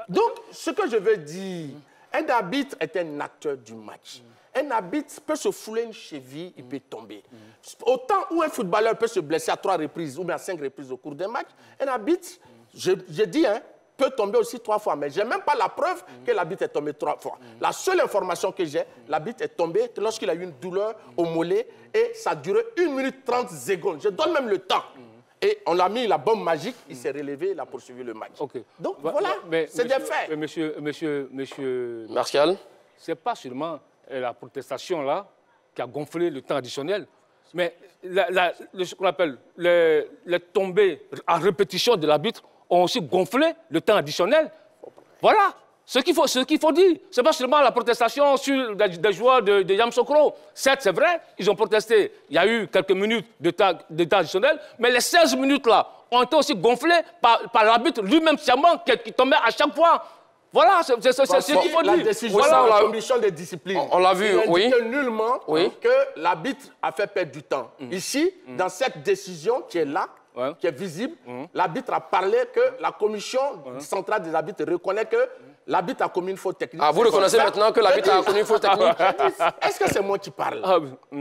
Donc ce que je veux dire, un arbitre est un acteur du match. Un arbitre peut se fouler une cheville, il peut tomber. Autant où un footballeur peut se blesser à 3 reprises ou bien à 5 reprises au cours d'un match, un arbitre, je dis, peut tomber aussi 3 fois. Mais je n'ai même pas la preuve que l'arbitre est tombé 3 fois. La seule information que j'ai, l'arbitre est tombé lorsqu'il a eu une douleur au mollet et ça a duré 1 minute 30 secondes. Je donne même le temps. Et on a mis la bombe magique, il s'est relevé, il a poursuivi le match. Okay. Donc voilà, c'est des faits. Monsieur Martial, ce n'est pas seulement la protestation là qui a gonflé le temps additionnel, mais ce qu'on appelle les tombées en répétition de l'arbitre ont aussi gonflé le temps additionnel. Voilà ce qu'il faut dire. Ce n'est pas seulement la protestation sur des joueurs de Yamoussoukro. Certes, c'est vrai, ils ont protesté. Il y a eu quelques minutes de temps additionnel, mais les 16 minutes là ont été aussi gonflées par l'arbitre lui-même sciemment qui tombait à chaque fois. Voilà, c'est ce qu'il faut dire. La décision de la commission de discipline. On l'a vu, oui. Il indique nullement que l'arbitre a fait perdre du temps. Ici, dans cette décision qui est là, qui est visible, l'arbitre a parlé que la commission centrale des arbitres reconnaît que l'arbitre a commis une faute technique. Ah, vous reconnaissez maintenant que l'arbitre a commis une faute technique? Est-ce que c'est moi qui parle?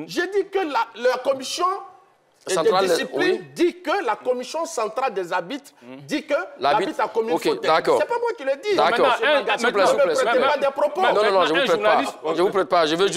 J'ai dit que la commission de discipline dit que la commission centrale des arbitres dit que l'arbitre a commis une faute technique. C'est pas moi qui le dis. D'accord. S'il vous plaît, ne me prêtez pas des propos. Non, je ne vous prête pas. Je vous prête pas. Je veux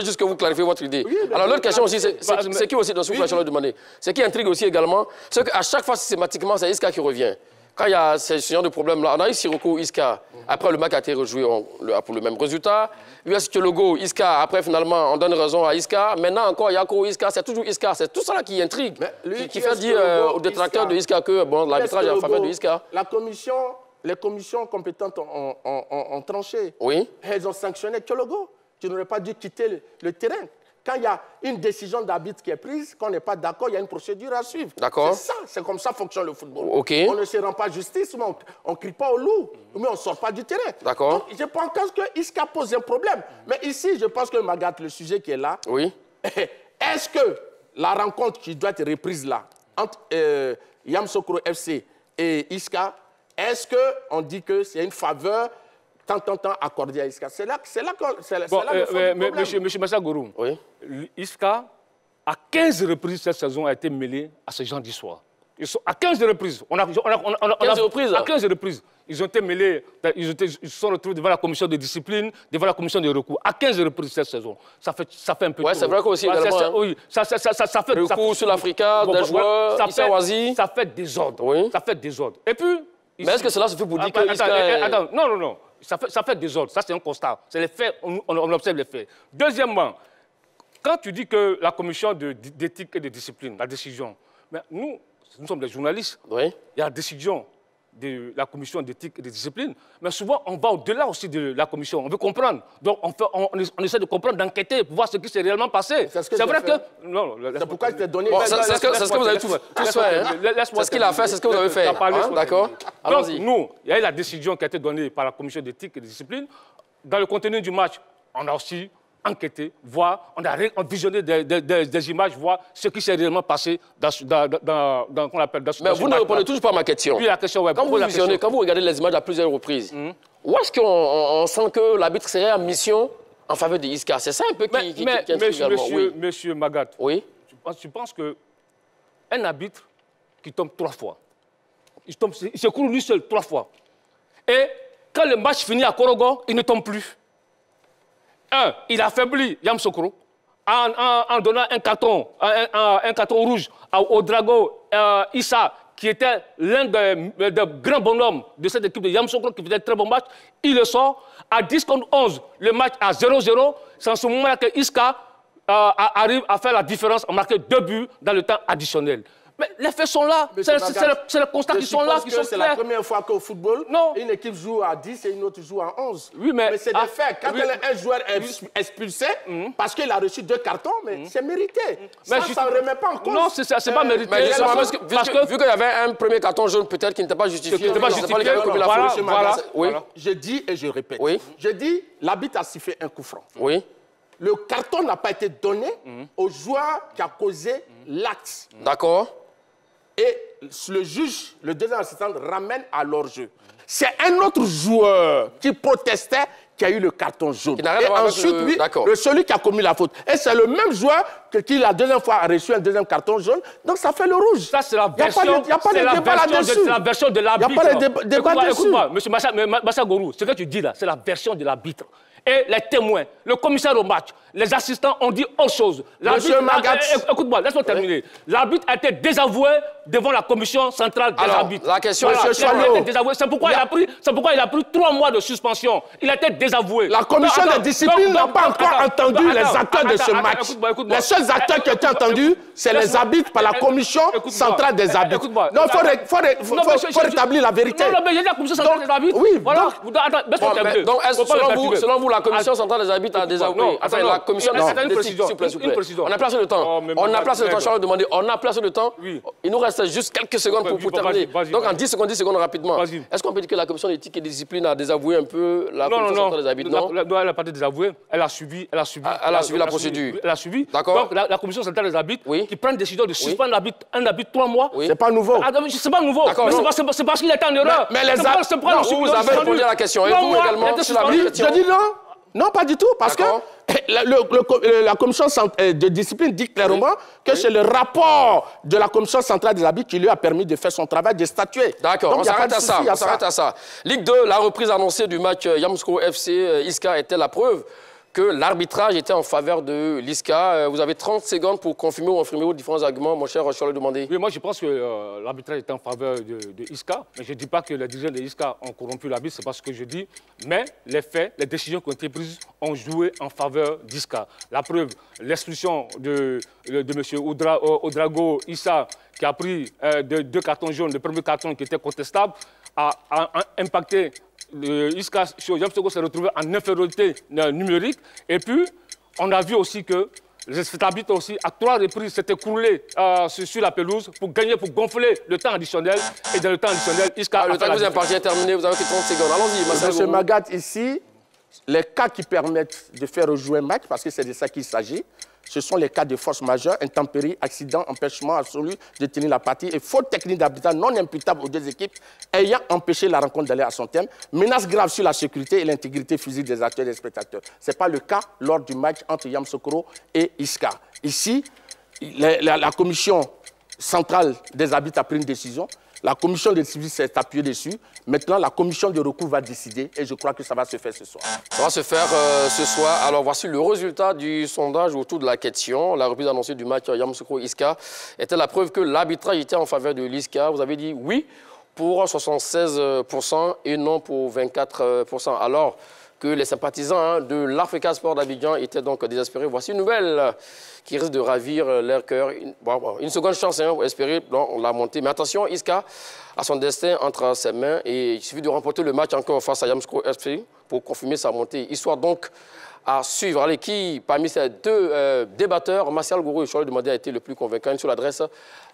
juste que vous clarifiez votre idée. Alors l'autre question aussi, c'est qui aussi, dans ce que je demandé, c'est qui intrigue aussi également, c'est qu'à chaque fois, systématiquement, c'est ISCA qui revient. Quand il y a ce genre de problème-là, on a eu Siroko, ISCA. Après, le match a été rejoué pour le même résultat. US Thiologo, ISCA. Après, finalement, on donne raison à ISCA. Maintenant, encore, Yako, ISCA. C'est toujours ISCA. C'est tout ça là qui intrigue. Qui fait dire aux détracteurs de ISCA que bon, l'arbitrage est en faveur de ISCA. Les commissions compétentes ont tranché. Oui. Elles ont sanctionné Thiologo. Tu n'aurais pas dû quitter le terrain. Quand il y a une décision d'arbitre qui est prise, qu'on n'est pas d'accord, il y a une procédure à suivre. D'accord. C'est ça, c'est comme ça fonctionne le football. Okay. On ne se rend pas justice, mais on ne crie pas au loup, mais on ne sort pas du terrain. D'accord. Je pense que ISCA pose un problème. Mais ici, je pense que Magat, le sujet qui est là, est-ce que la rencontre qui doit être reprise là, entre Yamoussoukro FC et ISCA, est-ce qu'on dit que c'est une faveur tant accordé à ISCA? C'est là que Monsieur Martial Gourou, ISCA, à 15 reprises cette saison, a été mêlé à ce genre d'histoire. À 15 reprises. 15 reprises? À 15 reprises. Ils ont été mêlés, ils se sont retrouvés devant la commission de discipline, devant la commission de recours, à 15 reprises cette saison. Ça fait un peu... Ouais, c'est vrai qu'aussi, oui, ça fait... Recours sur l'Africa, des joueurs, Issa Wazi. Ça fait désordre. Oui. Ça fait désordre. Et puis... Mais est-ce que cela se fait pour dire que... Attends, non. Ça fait désordre. Ça, c'est un constat. C'est les faits, on observe les faits. Deuxièmement, quand tu dis que la commission d'éthique et de discipline, la décision, mais nous sommes des journalistes. Oui. Il y a la décision de la commission d'éthique et de discipline, mais souvent on va au-delà aussi de la commission. On veut comprendre. Donc on essaie de comprendre, d'enquêter pour voir ce qui s'est réellement passé. C'est vrai que... Non, c'est pourquoi je t'ai donné... Bon, c'est ce que vous avez tous fait. C'est ce qu'il a fait, c'est ce que vous avez fait. D'accord. Donc nous, il y a eu la décision qui a été donnée par la commission d'éthique et de discipline. Dans le contenu du match, on a aussi enquêter, voir, on a visionné des images, voir ce qui s'est réellement passé dans qu'on appelle dans mais vous ne répondez toujours pas à ma question. Oui, la question, ouais, quand vous regardez les images à plusieurs reprises, où est-ce qu'on sent que l'arbitre serait en mission en faveur de Isca? C'est ça un peu qui Monsieur Magat, oui. Tu penses qu'un arbitre qui tombe 3 fois, il se court lui seul 3 fois, et quand le match finit à Korogo, il ne tombe plus. Il affaiblit Yamoussoukro en donnant un carton rouge au Drago Issa, qui était l'un des grands bonhommes de cette équipe de Yamoussoukro, qui faisait un très bon match. Il le sort à 10-11, le match à 0-0. C'est en ce moment-là que Isca arrive à faire la différence, à marquer 2 buts dans le temps additionnel. Mais les faits sont là, c'est les constats qui sont là, qui sont clairs. C'est la première fois qu'au football, une équipe joue à 10 et une autre joue à 11. Oui, mais c'est des faits. Quand un joueur est expulsé, parce qu'il a reçu 2 cartons, mais c'est mérité. Ça ne remet pas en cause. Non, c'est pas mérité. Mais vu qu'il y avait un premier carton jaune peut-être qui n'était pas justifié. Je dis et je répète. Oui. Je dis, l'arbitre a sifflé un coup franc. Oui. Le carton n'a pas été donné au joueur qui a causé l'acte. D'accord. Et le juge, le deuxième assistant, ramène à leur jeu. C'est un autre joueur qui protestait qui a eu le carton jaune. Et ensuite, celui qui a commis la faute. Et c'est le même joueur qui, la deuxième fois, a reçu un deuxième carton jaune. Donc, ça fait le rouge. Ça, c'est la version, la version de l'arbitre. Il n'y a pas de débat là-dessus. Écoute-moi, M. Massa Gorou, ce que tu dis là, c'est la version de l'arbitre. Et les témoins, le commissaire au match, les assistants ont dit autre chose. Monsieur Magat... Écoute-moi, laisse-moi terminer. L'arbitre a été désavoué devant la commission centrale des arbitres. La question, c'est pourquoi il a pris 3 mois de suspension. Il a été désavoué. La commission de discipline n'a pas encore entendu les acteurs de ce match. Les seuls acteurs qui ont été entendus, c'est les arbitres par la commission centrale des arbitres. Non, il faut rétablir la vérité. Non, mais il y a la commission centrale des arbitres. Oui, voilà. Donc, selon vous, la commission centrale des arbitres a désavoué. Enfin, la commission... Une précision. On a placé le temps. On a placé le temps. Charles a demandé. On a placé le temps. Il nous reste juste quelques secondes pour terminer. Donc, en 10 secondes rapidement. Est-ce qu'on peut dire que la commission d'éthique et de discipline a désavoué un peu la commission centrale des arbitres? Non, elle n'a pas désavoué. Elle a suivi la procédure. Elle a suivi. D'accord. Donc, la commission centrale des arbitres qui prend une décision de suspendre un arbitre 3 mois. C'est pas nouveau. C'est pas nouveau. C'est parce qu'il était en erreur. Mais les arbitres... Vous avez répondu à la question. Et vous également sur la même question? Je dis non. Non, pas du tout, parce que la commission de discipline dit clairement que c'est le rapport de la commission centrale des arbitres qui lui a permis de faire son travail, de statuer. D'accord, on s'arrête à ça. Ligue 2, la reprise annoncée du match Yamoussoukro FC Isca était la preuve que l'arbitrage était en faveur de l'Isca. Vous avez 30 secondes pour confirmer ou infirmer vos différents arguments. Mon cher Charles demandé. Oui, moi je pense que l'arbitrage était en faveur de Isca, mais je ne dis pas que les dirigeants de Isca ont corrompu l'arbitre, c'est pas ce que je dis. Mais les faits, les décisions qui ont été prises ont joué en faveur d'Isca. La preuve, l'expulsion de M. Oudrago Issa, qui a pris 2 cartons jaunes, le premier carton qui était contestable, a impacté Isca Yamoussoukro s'est retrouvé en infériorité numérique. Et puis, on a vu aussi que cet arbitre aussi, à 3 reprises, s'est écroulé sur la pelouse pour gagner, pour gonfler le temps additionnel. Et dans le temps additionnel, Isca le temps que vous impartiez est terminé, vous avez que 30 secondes. Allons-y, Monsieur Magat, ici, les cas qui permettent de faire rejouer un match, parce que c'est de ça qu'il s'agit, ce sont les cas de force majeure, intempéries, accident, empêchement absolu de tenir la partie et faute technique d'arbitrage non imputable aux 2 équipes ayant empêché la rencontre d'aller à son terme, menace grave sur la sécurité et l'intégrité physique des acteurs et des spectateurs. Ce n'est pas le cas lors du match entre Yamoussoukro et Isca. Ici, la commission centrale des arbitres a pris une décision. La commission de suivi s'est appuyée dessus. Maintenant, la commission de recours va décider et je crois que ça va se faire ce soir. Ça va se faire ce soir. Alors, voici le résultat du sondage autour de la question. La reprise annoncée du match Yamoussoukro-Iska était la preuve que l'arbitrage était en faveur de l'Iska. Vous avez dit oui pour 76% et non pour 24%. Alors que les sympathisants de l'Africa Sport d'Abidjan étaient donc désespérés. Voici une nouvelle qui risque de ravir leur cœur. Une seconde chance pour espérer la montée. Mais attention, Iska a son destin entre ses mains et il suffit de remporter le match encore face à Yamoussoukro FC pour confirmer sa montée. Histoire donc à suivre. Allez, qui, parmi ces deux débatteurs, Martial Gourou et Charles Demandé a été le plus convaincant sur l'adresse,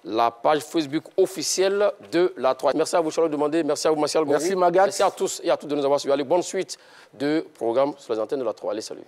la page Facebook officielle de la 3. Merci à vous, Charles Demandé. Merci à vous, Martial Gourou. Merci, Magat. Merci à tous et à toutes de nous avoir suivis. Allez, bonne suite de programme sur les antennes de la 3. Allez, salut.